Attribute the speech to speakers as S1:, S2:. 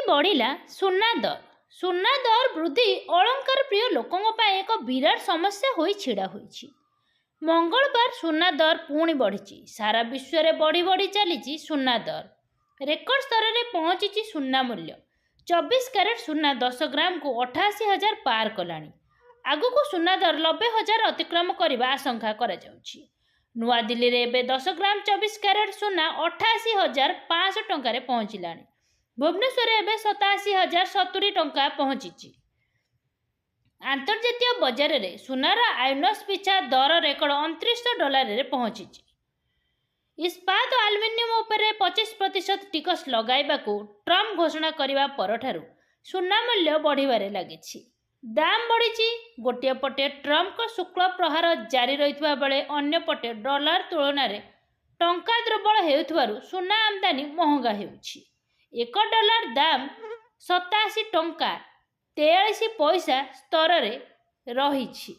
S1: बढ़िला सुना दर। सुना दर वृद्धि अलंकार प्रिय लोकों एक विराट समस्या हो छिड़ा होईछि। मंगलवार सुना दर पुणी बढ़ी। सारा विश्व में बढ़ी बढ़ी चली सुना दर। रेकर्ड स्तर में पहुंची सुना मूल्य 24 कैरेट सुना 10 ग्राम को 88,000 पार कलानी। आगु को सुना दर 90,000 अतिक्रम करने आशंका करा जाउछि। नुआ दिल्ली रे एबे 10 ग्राम 24 कैरेट सुना 88,500 टंका पहुंचलानी। भुवनेश्वर एवं 87,070 टंका पहुंची। आंतर्जातीय बजार में सुनार आउंस पिछा दर रेकर्ड $29 पहुंची। इस्पात और आलुमिनियम उपर 25% टिकस लगाइबा को ट्रम्प घोषणा करने परठारु सुना मूल्य बढ़िबारे लागिछि। दाम बढ़ी। गोटे पटे ट्रम्प को शुक्ल प्रहार जारी रही बेले अन्य पटे डॉलर तुलन में टंका दुर्बल हेउथबारु सुना आमदानी महंगा हेउछि। $1 दाम 87 टंका 43 पैसा स्तर में रही।